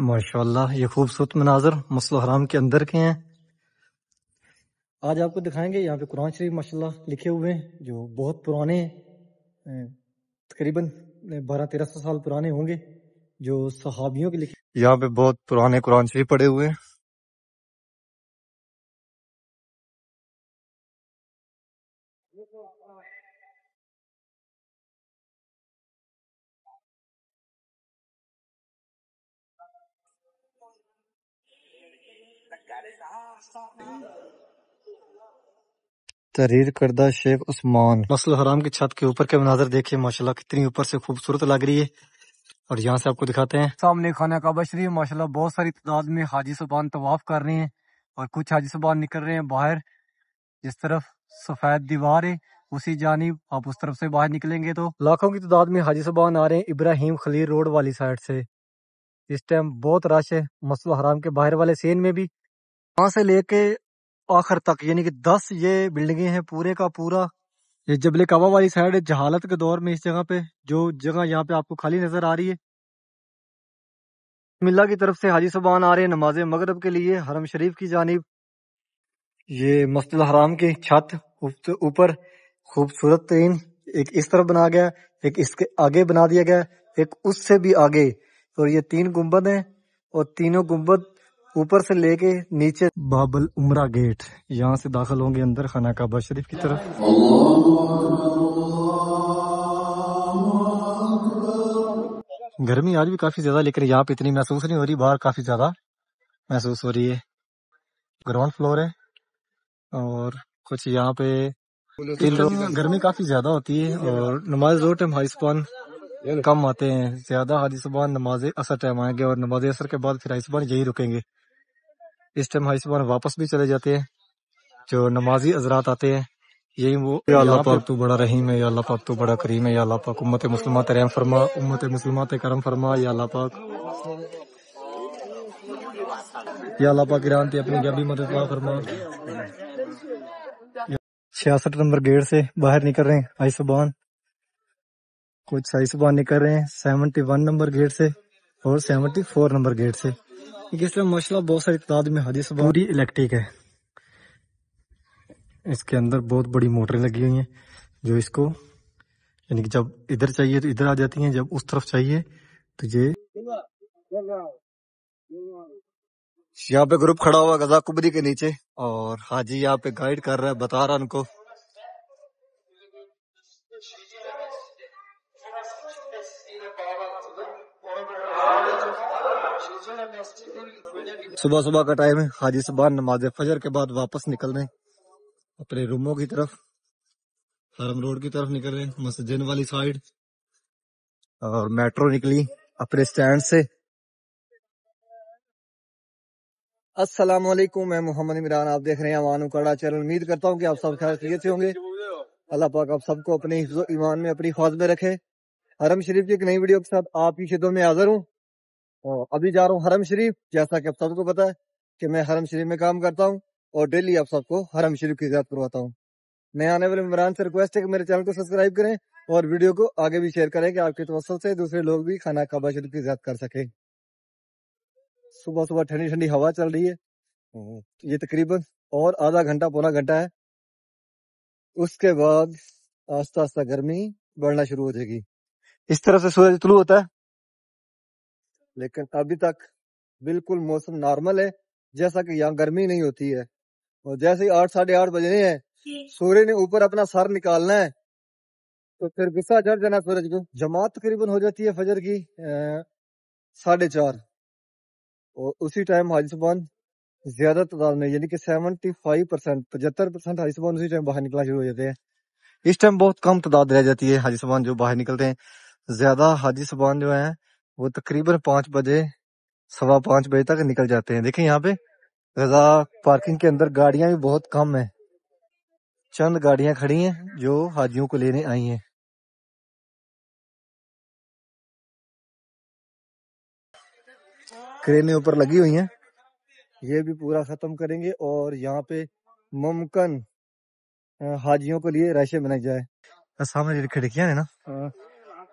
ماشاءاللہ یہ خوبصورت مناظر مسجد الحرام کے اندر کے ہیں. آج آپ کو دکھائیں گے یہاں پہ قرآن شریف ماشاءاللہ لکھے ہوئے ہیں جو بہت پرانے ہیں، تقریباً 1200-1300 سال پرانے ہوں گے، جو صحابیوں کے لکھے. یہاں پہ بہت پرانے قرآن شریف پڑے ہوئے ہیں. تحریر کردہ شیخ عثمان. مسجد الحرام کی چھت کے اوپر کے مناظر دیکھیے ماشاءاللہ کتنی اوپر سے خوبصورت لگ رہی ہے، اور یہاں سے آپ کو دکھاتے ہیں سامنے خانہ کعبہ شریف. ماشاءاللہ بہت ساری تعداد میں حاجی صاحبان طواف کر رہے ہیں، اور کچھ حاجی صاحبان نکل رہے ہیں باہر. جس طرف سفید دیوار ہے اسی جانب آپ اس طرف سے باہر نکلیں گے تو لاکھوں کی تعداد میں حاجی صاحبان آ رہے ہیں ابراہیم خلیل روڈ والی سائڈ سے. اس ٹائم بہت رش ہے مسجد الحرام کے باہر والے سین میں بھی، وہاں سے لے کے آخر تک، یعنی کہ 10 یہ بلڈنگیں ہیں پورے کا پورا. یہ جبل کعبہ والی سائڈ ہے جہالت کے دور میں. اس جگہ پہ جو جگہ یہاں پہ آپ کو خالی نظر آ رہی ہے، ملا کی طرف سے حاجی صاحبان آ رہے ہیں نماز مغرب کے لیے حرم شریف کی جانب. یہ مسجد الحرام کی چھت اوپر خوبصورت ترین ایک اس طرف بنا گیا، ایک اس کے آگے بنا دیا گیا، ایک اس سے بھی آگے. اور یہ 3 گنبد ہیں، اور تینوں گنبد اوپر سے لے کے نیچے باب العمرہ گیٹ. یہاں سے داخل ہوں گے اندر خانہ کعبہ شریف کی طرف. گرمی آج بھی کافی زیادہ، لیکن یہاں پہ اتنی محسوس نہیں ہو رہی، باہر کافی زیادہ محسوس ہو رہی ہے. گراؤنڈ فلور ہے، اور کچھ یہاں پہ گرمی کافی زیادہ ہوتی ہے، اور نماز دو ٹائم حاجی صاحبان کم آتے ہیں. زیادہ حاجی صاحبان نماز عصر ٹائم آئیں گے، اور نماز عصر کے بعد پھر حاجی صاحبان یہی رکیں گے. اس ٹائم حاجی صاحبان واپس بھی چلے جاتے ہیں. جو نمازی حضرات آتے ہیں یہی وہ. یا اللہ پاک تو بڑا رحیم ہے، یا اللہ پاک تو بڑا کریم ہے، یا اللہ پاک امت مسلمہ رحم فرما، امت مسلمہ کرم فرما، یا اللہ پاک، یا اللہ پاک ایران تے اپنی جبی مدد فرما. 66 نمبر گیٹ سے باہر نکل رہے ہیں حاجی صاحبان. کچھ حاجی صاحبان نکل رہے ہیں 71 نمبر گیٹ سے اور 74 نمبر گیٹ سے. اس طرح ماشاءاللہ بہت ساری تعداد میں حاجی صاحبان. پوری الیکٹرک ہے، اس کے اندر بہت بڑی موٹریں لگی ہوئی ہیں جو اس کو، یعنی کہ جب ادھر چاہیے تو ادھر آ جاتی ہیں، جب اس طرف چاہیے تو یہ. یہاں پہ گروپ کھڑا ہوا غزہ کبری کے نیچے، اور حاجی یہاں پہ گائیڈ کر رہا ہے، بتا رہا ان کو. صبح صبح کا ٹائم ہے، حاجی صاحبان نماز فجر کے بعد واپس نکل رہے ہیں اپنے روموں کی طرف، حرم روڈ کی طرف نکل رہے ہیں، مسجد والی سائڈ. اور میٹرو نکلی اپنے سٹینڈ سے. السلام علیکم، میں محمد عمران، آپ دیکھ رہے ہیں اوان اکاڑا چینل. امید کرتا ہوں کہ آپ سب خیریت سے ہوں گے. اللہ پاک آپ سب کو اپنے حفظ و ایمان میں اپنی حفاظت میں رکھے. حرم شریف کی ایک نئی ویڈیو کے ساتھ آپ کی خدمت میں حاضر ہوں. اور ابھی جا رہا ہوں حرم شریف، جیسا کہ آپ سب کو پتا ہے کہ میں حرم شریف میں کام کرتا ہوں، اور ڈیلی آپ سب کو حرم شریف کی زیارت کرواتا ہوں. نئے آنے والے ممبران سے ریکویسٹ ہے کہ میرے چینل کو سبسکرائب کریں، اور ویڈیو کو آگے بھی شیئر کریں کہ آپ کے توسل سے دوسرے لوگ بھی خانہ کعبہ شریف کی زیارت کر سکیں. صبح صبح ٹھنڈی ٹھنڈی ہوا چل رہی ہے. یہ تقریباً اور آدھا گھنٹہ پونا گھنٹہ ہے، اس کے بعد آہستہ آہستہ گرمی بڑھنا شروع ہو جائے گی. اس طرح سے سورج طلوع ہوتا ہے، لیکن ابھی تک بالکل موسم نارمل ہے، جیسا کہ یہاں گرمی نہیں ہوتی ہے. اور جیسے ہی 8 8:30 بجنے ہیں، سورج نے اوپر اپنا سر نکالنا ہے تو پھر غصہ چڑھ جانا سورج کو. جماعت تقریباً ہو جاتی ہے فجر کی 4:30، اور اسی ٹائم حاجی صاحبان زیادہ تعداد میں، یعنی کہ 75% 75% حاجی صاحبان اسی ٹائم باہر نکلنا شروع ہو جاتے ہیں. اس ٹائم بہت کم تعداد رہ جاتی ہے حاجی صاحبان جو باہر نکلتے ہیں. زیادہ حاجی صاحبان جو ہیں وہ تقریباً 5 بجے 5:15 بجے تک نکل جاتے ہیں. دیکھیں یہاں پہ رضا پارکنگ کے اندر گاڑیاں بھی بہت کم ہیں، چند گاڑیاں کھڑی ہیں جو حاجیوں کو لینے آئی ہیں. کرینے اوپر لگی ہوئی ہیں، یہ بھی پورا ختم کریں گے، اور یہاں پہ ممکن حاجیوں کے لیے راشیں بنائی جائے. سامنے جو کھڑکیاں ہیں نا،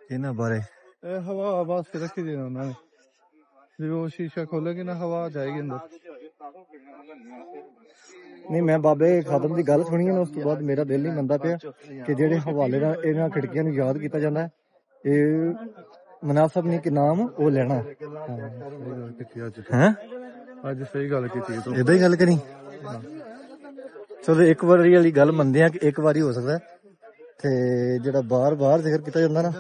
یہ نا بارے ہوا آواز پہ رکھی دی انہوں نے. جو شیشہ کھولے گی نا ہوا جائے گی اندر. نہیں میں بابے خادم دی گل سنی نا اس تو بعد میرا دل نہیں منتا پیا کہ جہے حوالے نال انہاں کھڑکیاں نوں یاد کیتا جاندا ہے اے مناسب نہیں کہ نام وہ لینا ہے. اج صحیح گل کیتی تو ادھر ہی گل کری. چلو ایک باری والی گل منتے ہیں کہ ایک باری ہو سکتا ہے تے جڑا بار بار ذکر کیتا جاندا نا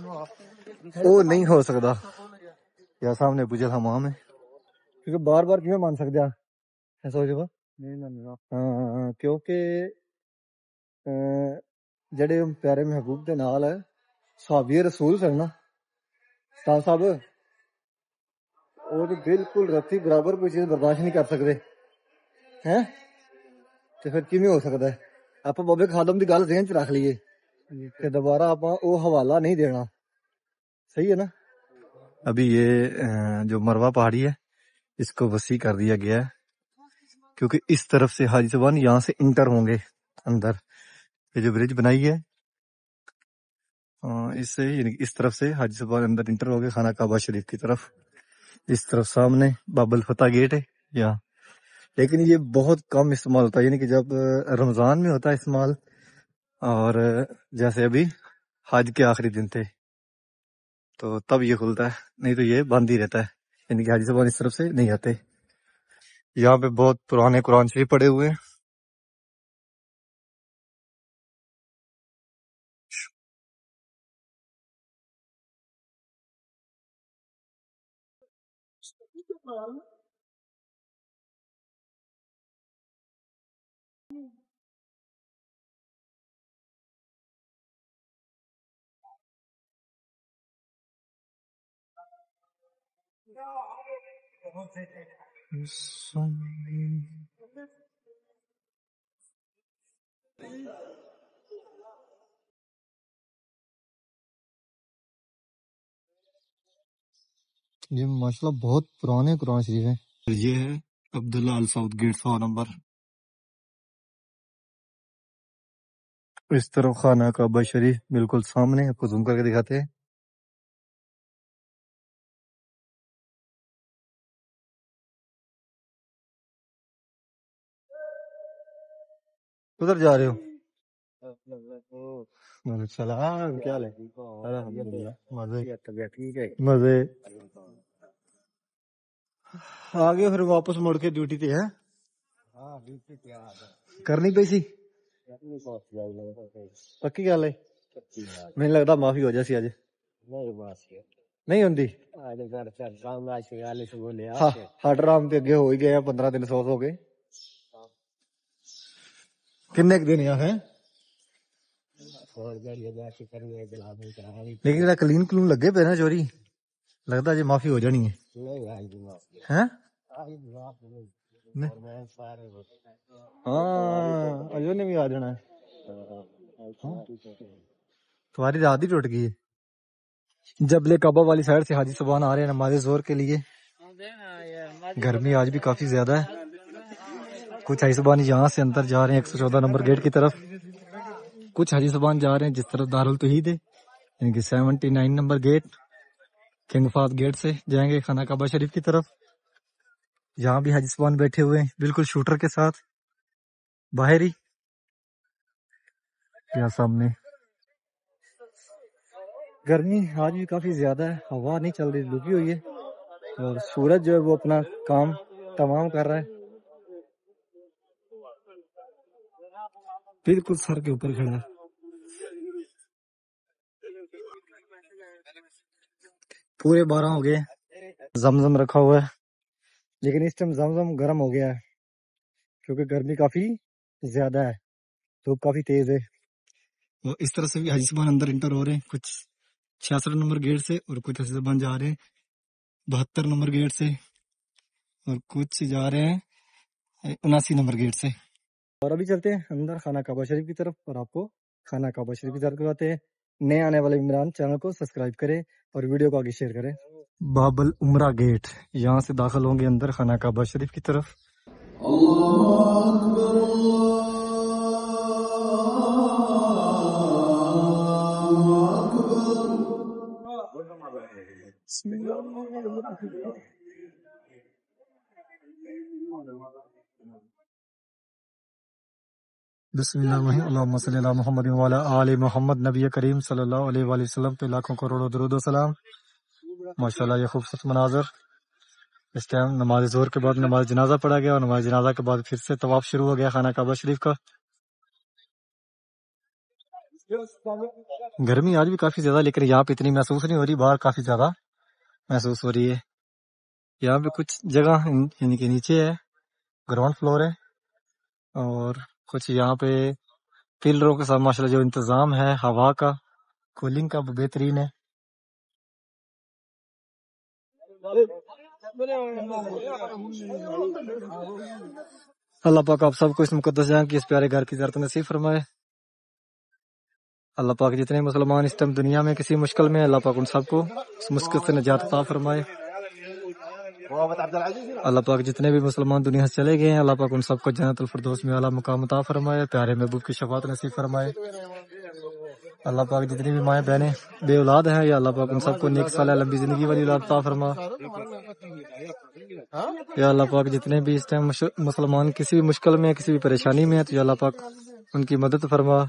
وہ نہیں ہو سکتا. یا سامنے ابو جہل حمام ہے کیونکہ بار بار کیوں مان سکتے ہیں سوچ با ہاں کیونکہ جڑے پیارے محبوب دے نال صحابی رسول سن نا صاحب صاحب وہ تو بالکل رتی برابر کوئی چیز برداشت نہیں کر سکتے ہیں تو پھر کیویں ہو سکتا ہے. آپ بابے خادم دی گل ذہن چ رکھ لیے کہ دوبارہ آپ وہ حوالہ نہیں دینا. صحیح ہے نا. ابھی یہ جو مروہ پہاڑی ہے اس کو وسیع کر دیا گیا ہے کیونکہ اس طرف سے حاجی صاحبان یہاں سے انٹر ہوں گے اندر. یہ جو برج بنائی ہے اس سے یعنی اس طرف سے حاجی صاحبان اندر انٹر ہو گئے خانہ کعبہ شریف کی طرف. اس طرف سامنے باب الفتح گیٹ ہے یہاں. لیکن یہ بہت کم استعمال ہوتا ہے یعنی کہ جب رمضان میں ہوتا ہے استعمال اور جیسے ابھی حج کے آخری دن تھے تو تب یہ کھلتا ہے نہیں تو یہ بند ہی رہتا ہے یعنی کہ حاجی صاحبان اس طرف سے نہیں آتے. یہاں پہ بہت پرانے قرآن شریف پڑے ہوئے ہیں. یہ ماشاءاللہ بہت پرانے قرآن شریف ہیں. یہ ہے عبداللہ الفاؤد گیٹ 100 نمبر. اس طرف خانہ کعبہ شریف بالکل سامنے آپ کو زوم کر کے دکھاتے ہیں. ادھر جا رہے ہو؟ وعلیکم السلام. کیا حال ہے؟ الحمدللہ مزے آگے پھر واپس مڑ کے ڈیوٹی تے ہے کرنی پئی سی. پکی گل ہے. مجھے لگتا معافی ہو جاسی اج نہیں ہوندی. ہٹ رام تے اگے ہو ہی گئے 15 دن 100 ہو گئے. کنے دن ہے لیکن جڑا کلین کلون لگے پے نا چوری لگتا جی معافی ہو جانی ہے. ہاں اجو نے بھی آ جانا ہے. تمہاری رات ہی ٹوٹ گئی ہے. جبل کعبہ والی سائڈ سے حاجی صاحبان آ رہے ہیں نماز ظہر کے لیے. گرمی آج بھی کافی زیادہ ہے. کچھ حاجی صاحبان یہاں سے اندر جا رہے ہیں 114 نمبر گیٹ کی طرف. کچھ حاجی صاحبان جا رہے ہیں جس طرف دارالتوحید ہے یعنی کہ 79 number gate King Fahd gate سے جائیں گے خانہ کعبہ شریف کی طرف. یہاں بھی حاجی صاحبان بیٹھے ہوئے ہیں بالکل شوٹر کے ساتھ باہر ہی. یہاں سامنے گرمی آج بھی کافی زیادہ ہے. ہوا نہیں چل رہی لگی ہوئی ہے اور سورج جو ہے وہ اپنا کام تمام کر رہا ہے. بالکل سر کے اوپر کھڑا ہے. پورے 12 ہو گئے. زمزم رکھا ہوا ہے لیکن اس ٹائم زمزم گرم ہو گیا ہے کیونکہ گرمی کافی زیادہ ہے. دھوپ کافی تیز ہے. اس طرح سے بھی حاجی صاحبان اندر انٹر ہو رہے ہیں کچھ 66 نمبر گیٹ سے اور کچھ حاجی صاحبان جا رہے ہیں 72 نمبر گیٹ سے اور کچھ جا رہے ہیں 79 نمبر گیٹ سے. اور ابھی چلتے ہیں اندر خانہ کعبہ شریف کی طرف اور آپ کو خانہ کعبہ شریف کی طرف کرواتے ہیں. نئے آنے والے عمران چینل کو سبسکرائب کریں اور ویڈیو کو آگے شیئر کریں. باب العمرہ گیٹ یہاں سے داخل ہوں گے اندر خانہ کعبہ شریف کی طرف. بسم اللہ الرحمن الرحیم، اللہم صلی علی محمد وعلی آل محمد۔ نبی کریم صلی اللہ علیہ وآلہ وسلم پہ لاکھوں کروڑوں درود و سلام۔ ماشاءاللہ یہ خوبصورت مناظر۔ اس ٹائم نماز ظہر کے بعد نماز جنازہ پڑھا گیا، اور نماز جنازہ کے بعد پھر سے طواف شروع ہو گیا خانہ کعبہ شریف کا۔ گرمی آج بھی کافی زیادہ، لیکن یہاں پہ اتنی محسوس نہیں ہو رہی، باہر کافی زیادہ محسوس ہو رہی ہے۔ یہاں پہ کچھ جگہ یعنی کہ نیچے ہے، گراؤنڈ فلور ہے، اور کچھ یہاں پہ پلروں کے ساتھ ماشاءاللہ جو انتظام ہے ہوا کا، کولنگ کا، وہ بہترین ہے۔ اللہ پاک آپ سب کو اس مقدس جگہ کی، اس پیارے گھر کی زیارت نصیب فرمائے۔ اللہ پاک جتنے مسلمان اس ٹائم دنیا میں کسی مشکل میں، اللہ پاک ان سب کو اس مشکل سے نجات عطا فرمائے۔ اللہ پاک جتنے بھی مسلمان دنیا سے چلے گئے ہیں، اللہ پاک ان سب کو جنت الفردوس میں اعلیٰ مقام عطا فرمائے، پیارے محبوب کی شفاعت نصیب فرمائے۔ اللہ پاک جتنی بھی مائیں بہنیں بے اولاد ہیں، یا اللہ پاک ان سب کو نیک صالح لمبی زندگی والی اولاد عطا فرما۔ یا اللہ پاک جتنے بھی اس ٹائم مسلمان کسی بھی مشکل میں، کسی بھی پریشانی میں ہیں، تو یا اللہ پاک ان کی مدد فرما۔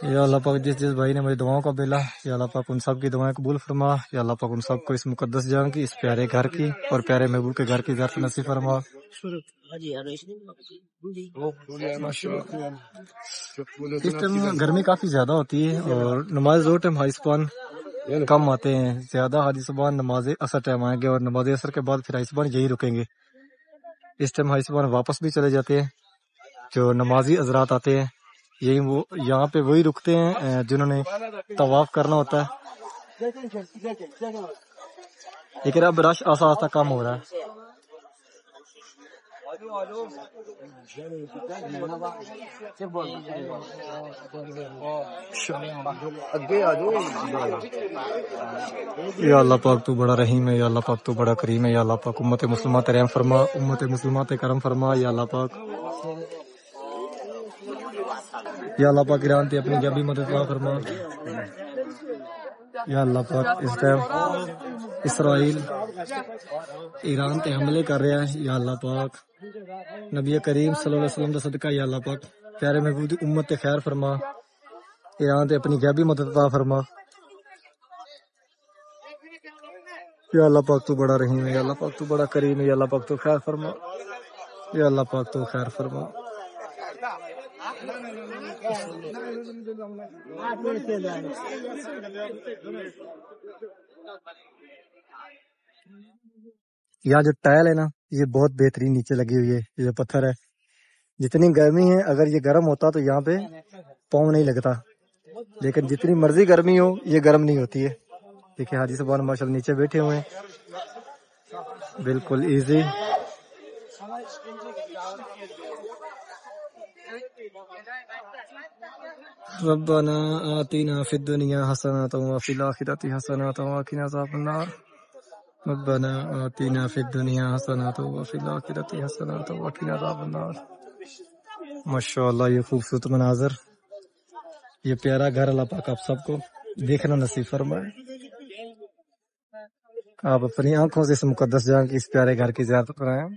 یا اللہ پاک جس بھائی نے مجھے دعاؤں کا بیلا، یا اللہ پاک ان سب کی دعائیں قبول فرما۔ یا اللہ پاک ان سب کو اس مقدس جگہ کی، اس پیارے گھر کی اور پیارے محبوب کے گھر کی زیارت نصیب فرما۔ اس ٹائم گرمی کافی زیادہ ہوتی ہے، اور نماز ظہر ٹائم حاجی صاحبان کم آتے ہیں، زیادہ حاجی صاحبان نماز عصر ٹائم آئیں گے، اور نماز عصر کے بعد پھر حاجی صاحبان یہی رکیں گے۔ اس ٹائم حاجی صاحبان واپس بھی چلے جاتے ہیں، جو نمازی حضرات آتے ہیں یہی وہ یہاں پہ وہی رکتے ہیں جنہوں نے طواف کرنا ہوتا ہے۔ لیکن اب رش آہستہ آہستہ کم ہو رہا ہے۔ یا اللہ پاک تو بڑا رحیم ہے، یا اللہ پاک تو بڑا کریم ہے، یا اللہ پاک امت مسلمہ تے رحم فرما، امت مسلمہ تے کرم فرما۔ یا اللہ پاک، یا اللہ پاک ایران تے اپنی جبی مدد عطا فرما۔ یا اللہ پاک اس ٹائم اسرائیل ایران تے حملے کر رہا ہے، یا اللہ پاک نبی کریم صلی اللہ علیہ وسلم دا صدقہ، یا اللہ پاک پیارے محبوب دی امت تے خیر فرما، ایران تے اپنی غیبی مدد عطا فرما۔ یا اللہ پاک تو بڑا رحیم ہے، یا اللہ پاک تو بڑا کریم ہے، یا اللہ پاک تو خیر فرما، یا اللہ پاک تو خیر فرما۔ یہاں جو ٹائل ہے نا، یہ بہت بہترین نیچے لگی ہوئی ہے، یہ جو پتھر ہے، جتنی گرمی ہے اگر یہ گرم ہوتا تو یہاں پہ پاؤں نہیں لگتا، لیکن جتنی مرضی گرمی ہو یہ گرم نہیں ہوتی ہے۔ دیکھیں حاجی صاحب ماشاءاللہ نیچے بیٹھے ہوئے ہیں، بالکل ایزی۔ ربنا آتنا فی الدنیا حسنۃ وفی الآخرۃ حسنۃ وقنا عذاب النار۔ ربنا آتنا فی الدنیا حسنۃ وفی الآخرۃ حسنۃ وقنا عذاب النار۔ ماشاءاللہ یہ خوبصورت مناظر، یہ پیارا گھر، اللہ پاک آپ سب کو دیکھنا نصیب فرمائے۔ آپ اپنی آنکھوں سے اس مقدس جگہ کی، اس پیارے گھر کی زیارت کرائیں۔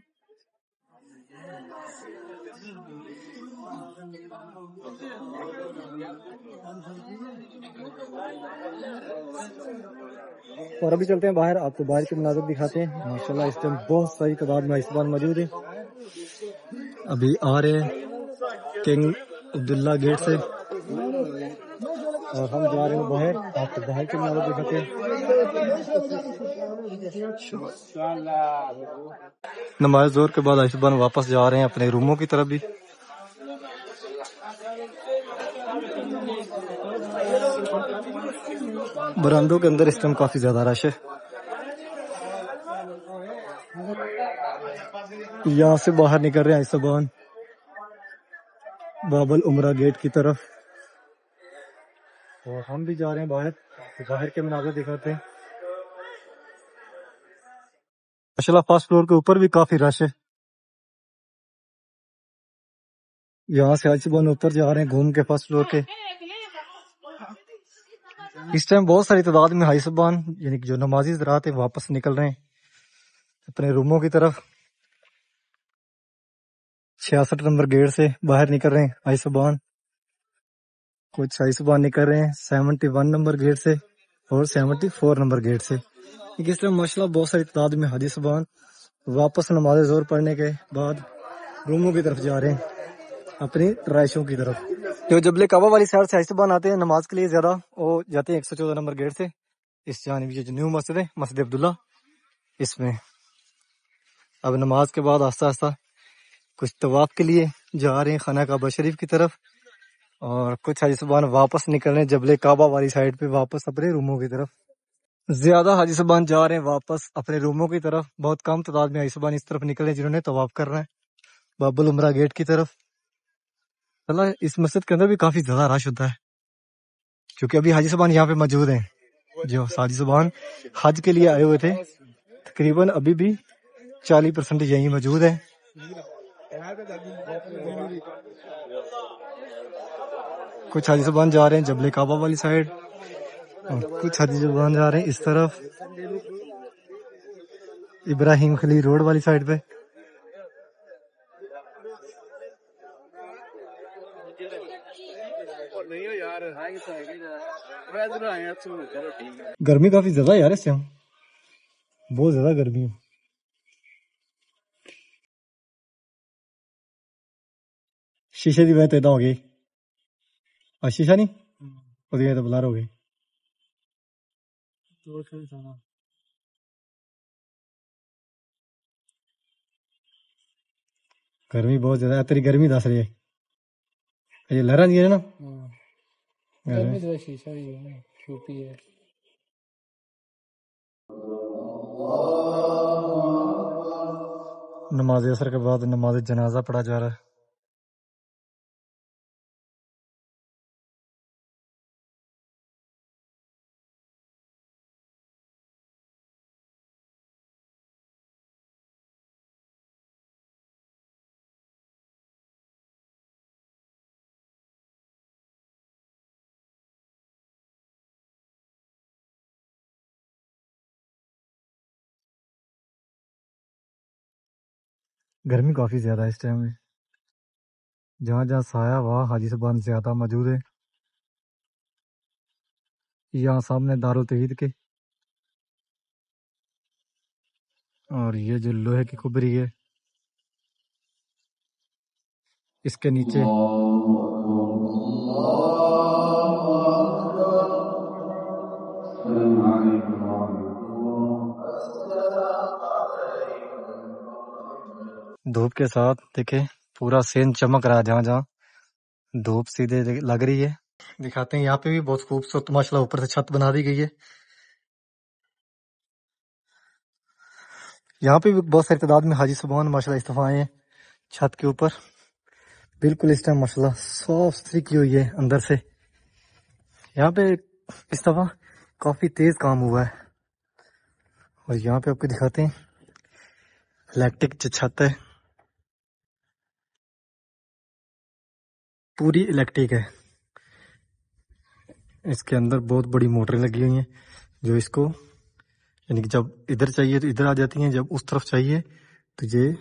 اور ابھی چلتے ہیں باہر، آپ کو باہر کے مناظر دکھاتے ہیں۔ ماشاءاللہ اس ٹائم بہت ساری تعداد میں حاجی موجود ہیں، ابھی آ رہے ہیں کنگ عبداللہ گیٹ سے، اور ہم جا رہے ہیں باہر، آپ کو باہر کے مناظر دکھاتے ہیں۔ نماز ظہر کے بعد حاجی صاحب واپس جا رہے ہیں اپنے روموں کی طرف بھی۔ برآمدوں کے اندر اس ٹائم کافی زیادہ رش ہے، یہاں سے باہر نکل رہے ہیں حاجی صاحبان باب العمرہ گیٹ کی طرف، اور ہم بھی جا رہے ہیں باہر، باہر کے مناظر دکھاتے ہیں۔ ماشاءاللہ فرسٹ فلور کے اوپر بھی کافی رش ہے، یہاں سے حاجی صاحب اوپر جا رہے ہیں گھوم کے فرسٹ فلور کے۔ اس ٹائم بہت ساری تعداد میں حاجی صاحبان یعنی کہ جو نمازی حضرات ہیں واپس نکل رہے ہیں اپنے روموں کی طرف۔ 66 نمبر گیٹ سے باہر نکل رہے ہیں حاجی صاحبان. کچھ حاجی صاحبان نکل رہے ہیں 71 نمبر گیٹ سے اور 74 نمبر گیٹ سے. اس طرح ماشاءاللہ بہت ساری تعداد میں حاجی صاحبان واپس نماز ظہر پڑھنے کے بعد روموں کی طرف جا رہے ہیں، اپنی رہائشوں کی طرف. جو جبل کعبہ والی سائڈ سے حاجی صاحبان آتے ہیں نماز کے لیے زیادہ، وہ جاتے ہیں 114 نمبر گیٹ سے. اس جانب یہ جو نیو مسجد ہے مسجد عبداللہ، اس میں اب نماز کے بعد آہستہ آہستہ کچھ طواف کے لیے جا رہے ہیں خانہ کعبہ شریف کی طرف، اور کچھ حاجی صاحبان واپس نکل رہے ہیں جبل کعبہ والی سائڈ پہ واپس اپنے روموں کی طرف. زیادہ حاجی صاحبان جا رہے ہیں واپس اپنے روموں کی طرف، بہت کم تعداد میں حاجی صاحبان اس طرف نکلے ہیں جنہوں نے طواف کرنا ہے باب العمرہ گیٹ کی طرف. اللہ اس مسجد کے اندر بھی کافی زیادہ رش ہوتا ہے کیونکہ ابھی حاجی صاحبان یہاں پہ موجود ہیں. جو حاجی صاحبان حج کے لیے آئے ہوئے تھے تقریباً ابھی بھی 40% یہیں موجود ہیں. کچھ حاجی صاحبان جا رہے ہیں جبل کعبہ والی سائڈ اور کچھ حاجی صاحبان جا رہے ہیں اس طرف ابراہیم خلیل روڈ والی سائڈ پہ. گرمی کافی زیادہ ہے یار اس ٹائم، بہت زیادہ گرمی ہے. شیشے کی وجہ تو ہو گئی، اور شیشہ نہیں وہ تو بلار ہو گئی. گرمی بہت زیادہ ہے، تیری گرمی دس رہی ہے یہ لہرا دی ہے نا. نماز عصر کے بعد نماز جنازہ پڑھا جا رہا ہے. گرمی کافی زیادہ ہے اس ٹائم میں، جہاں جہاں سایہ وہاں حاجی صاحبان زیادہ موجود ہے. یہاں سامنے دارالتوحید کے، اور یہ جو لوہے کی کبری ہے اس کے نیچے دھوپ کے ساتھ دیکھیں پورا سین چمک رہا ہے، جہاں جہاں دھوپ سیدھے لگ رہی ہے. دکھاتے ہیں یہاں پہ بھی بہت خوبصورت ماشاءاللہ اوپر سے چھت بنا دی گئی ہے. یہاں پہ بھی بہت ساری تعداد میں حاجی صاحبان ماشاءاللہ استفا آئے ہیں چھت کے اوپر. بالکل اس ٹائم ماشاءاللہ صاف ستھری کی ہوئی ہے اندر سے. یہاں پہ اس دفعہ کافی تیز کام ہوا ہے، اور یہاں پہ آپ کو دکھاتے ہیں الیکٹرک جو چھت ہے پوری الیکٹرک ہے. اس کے اندر بہت بڑی موٹریں لگی ہوئی ہیں جو اس کو یعنی کہ جب ادھر چاہیے تو ادھر آ جاتی ہیں، جب اس طرف چاہیے تو یہ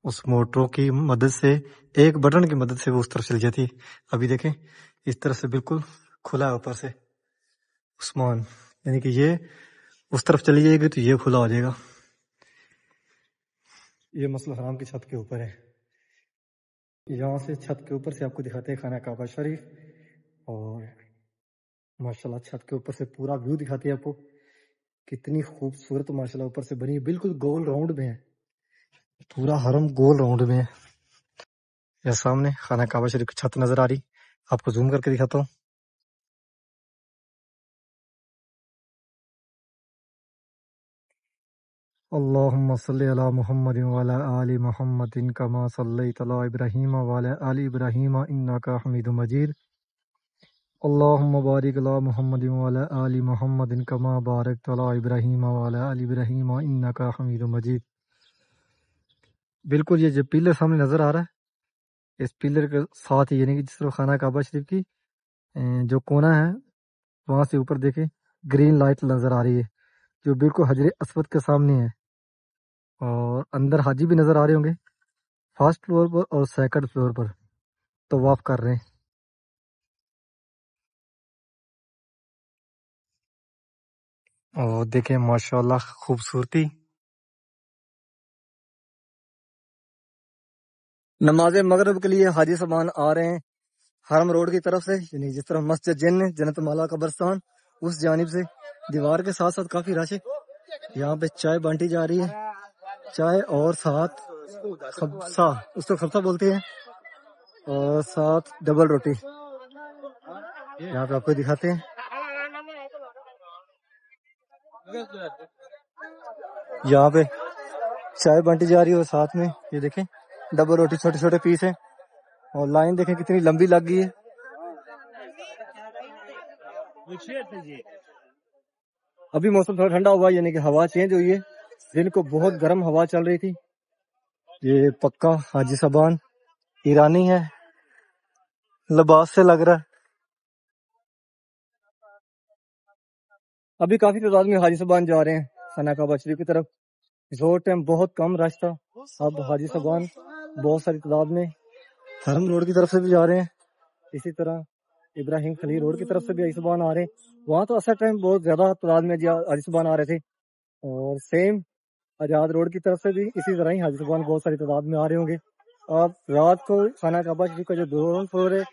اس موٹروں کی مدد سے ایک بٹن کی مدد سے وہ اس طرف چل جاتی ہے. ابھی دیکھیں اس طرف سے بالکل کھلا ہے اوپر سے عثمان، یعنی کہ یہ اس طرف چلی جائے گی تو یہ کھلا ہو جائے گا. یہ مسجد الحرام کی چھت کے اوپر ہے. یہاں سے چھت کے اوپر سے آپ کو دکھاتے ہیں خانہ کعبہ شریف، اور ماشاءاللہ چھت کے اوپر سے پورا ویو دکھاتے ہیں آپ کو کتنی خوبصورت ماشاءاللہ اوپر سے بنی ہے. بالکل گول راؤنڈ میں ہے، پورا حرم گول راؤنڈ میں ہے. یہ سامنے خانہ کعبہ شریف کی چھت نظر آ رہی، آپ کو زوم کر کے دکھاتا ہوں. اللہم صلی علی محمد وعلی آل محمد کما صلیت علی ابراہیم وعلی آل ابراہیم انک حمید مجید. اللہم بارک علی محمد وعلی آل محمد کما بارکت علی ابراہیم وعلی آل ابراہیم انک حمید مجید. بالکل یہ جو پلر سامنے نظر آ رہا ہے اس پلر کے ساتھ ہی، یعنی کہ جس طرح خانہ کعبہ شریف کی جو کونا ہے وہاں سے اوپر دیکھیں گرین لائٹ نظر آ رہی ہے جو بالکل حجر اسود کے سامنے ہے، اور اندر حاجی بھی نظر آ رہے ہوں گے. فرسٹ فلور پر اور سیکنڈ فلور پر طواف کر رہے ہیں. اور دیکھیں ماشاءاللہ خوبصورتی. نماز مغرب کے لیے حاجی صاحبان آ رہے ہیں حرم روڈ کی طرف سے، یعنی جس طرح مسجد جن ہے جنت مالا قبرستان اس جانب سے. دیوار کے ساتھ ساتھ کافی رش ہے. یہاں پہ چائے بانٹی جا رہی ہے، چائے اور ساتھ خبسہ، اس کو خبسہ بولتے ہیں، اور ساتھ ڈبل روٹی. یہاں پہ آپ کو دکھاتے ہیں. یہاں پہ چائے بانٹی جا رہی ہے اور ساتھ میں یہ دیکھیں ڈبل روٹی، چھوٹے چھوٹے پیس ہیں. اور لائن دیکھیں کتنی لمبی لگ گئی ہے. ابھی موسم تھوڑا ٹھنڈا ہوا، یعنی کہ ہوا چینج ہوئی ہے. دن کو بہت گرم ہوا چل رہی تھی. یہ پکا حاجی صاحبان ایرانی ہے، لباس سے لگ رہا ہے. ابھی کافی تعداد میں حاجی صاحبان جا رہے ہیں خانہ کعبہ شریف کی طرف. زور ٹائم بہت کم رش تھا، اب حاجی صاحبان بہت ساری تعداد میں حرم روڈ کی طرف سے بھی جا رہے ہیں. اسی طرح ابراہیم خلیل روڈ کی طرف سے بھی حاجی صاحبان آ رہے ہیں. وہاں تو اصل ٹائم بہت زیادہ تعداد میں حاجی صاحبان آ رہے تھے. اور سیم آزاد روڈ کی طرف سے بھی اسی طرح ہی حاجی صاحبان بہت ساری تعداد میں آ رہے ہوں گے. اب رات کو خانہ کعبہ شریف کا جو گراؤنڈ فلور ہے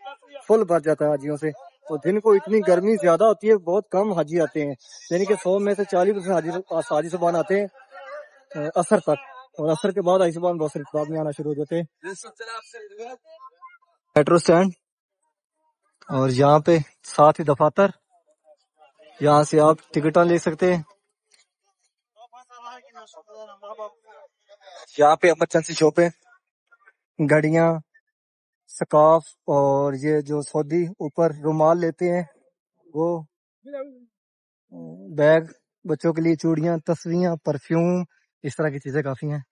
فل بھر جاتا ہے حاجیوں سے. اور دن کو اتنی گرمی زیادہ ہوتی ہے، بہت کم حاجی آتے ہیں، یعنی کہ 100 میں سے 40% حاجی صاحبان آتے ہیں عصر تک. اور عصر کے بعد حاجی صاحبان بہت ساری تعداد میں آنا شروع ہو جاتے ہیں. میٹرو اسٹینڈ اور یہاں پہ ساتھ ہی دفاتر، یہاں سے آپ ٹکٹاں لے سکتے ہیں. یہاں پہ ایمرجنسی شاپیں، گھڑیاں، سکارف، اور یہ جو سعودی اوپر رومال لیتے ہیں وہ، بیگ بچوں کے لیے، چوڑیاں، تصویاں، پرفیوم، اس طرح کی چیزیں کافی ہیں.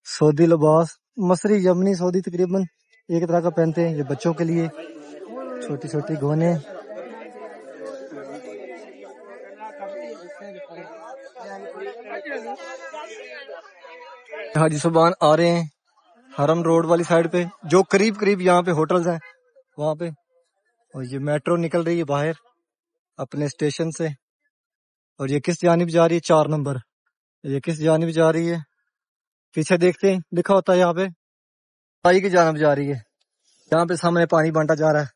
سعودی لباس مصری یمنی سعودی تقریباً ایک طرح کا پہنتے ہیں. یہ بچوں کے لیے چھوٹی چھوٹی گونے. حاجی صاحبان آ رہے ہیں حرم روڈ والی سائڈ پہ، جو قریب قریب یہاں پہ ہوٹلز ہیں وہاں پہ. اور یہ میٹرو نکل رہی ہے باہر اپنے اسٹیشن سے. اور یہ کس جانب جا رہی ہے؟ 4 نمبر. یہ کس جانب جا رہی ہے؟ پیچھے دیکھتے ہیں، لکھا ہوتا ہے یہاں پہ آئی کی جانب جا رہی ہے. یہاں پہ سامنے پانی بانٹا جا رہا ہے.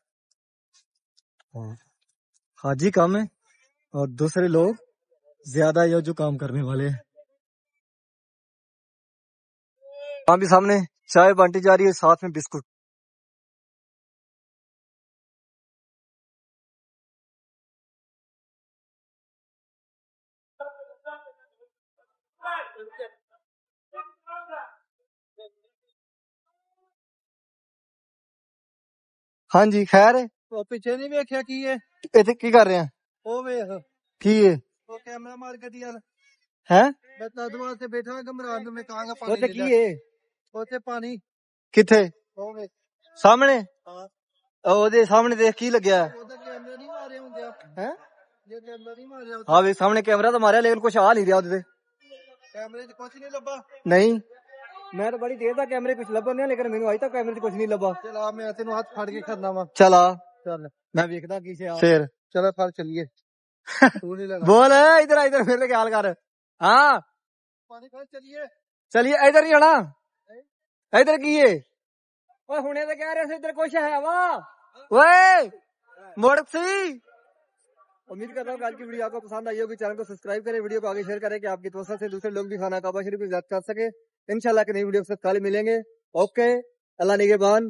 حاجی کم ہے اور دوسرے لوگ زیادہ ہے جو کام کرنے والے ہیں. یہاں بھی سامنے چائے بانٹی جا رہی ہے، ساتھ میں بسکٹ. ہاں جی خیر ہے. پیچھے نہیں ویکھیا کی ہے ایتھے کی کر رہے ہیں؟ او ویکھ کی ہے او کیمرہ مار گڈی والا ہیں. میں تد واسطے بیٹھا ہوں گمران میں کہاں گا پانی اوتے کی ہے؟ اوتے پانی کتھے؟ او ویکھ سامنے. ہاں او دے سامنے دیکھ کی لگیا ہے؟ اوتے کیمرے نہیں مارے ہوندے ہیں. یہ کیمرہ نہیں ماریا. ہاں وی سامنے کیمرہ تو ماریا لیکن کچھ آ نہیں رہا اوتے کیمرے وچ کچھ نہیں لبا. نہیں میں تو بڑی دیر تک کیمرے پیچھے لبن دیا لیکن مینوں اج تک کیمرے وچ کچھ نہیں لبا. چلا میں تینوں ہاتھ پھڑ کے کرنا وا. چلا چل میں ویکھدا کی سے پھر چلو پھڑ چلیے. بول ادھر ادھر پھر کے حال کر. ہاں پانی پھڑ چلیے. چلیے ادھر نہیں آنا. ادھر کی ہے؟ اوے ہنے تے کہہ رہے سے ادھر کچھ ہے وا. اوئے مڑ سی. امید کرتا ہوں کہ آج کی ویڈیو آپ کو پسند آئی ہوگی. چینل کو سبسکرائب کریں، ویڈیو کو آگے شیئر کریں کہ آپ کی توسط سے دوسرے لوگ بھی خانہ کعبہ شریف کو زیارت کر سکے. انشاءاللہ کہ نئی ویڈیو کے ساتھ کل ملیں گے. اوکے اللہ نگہبان.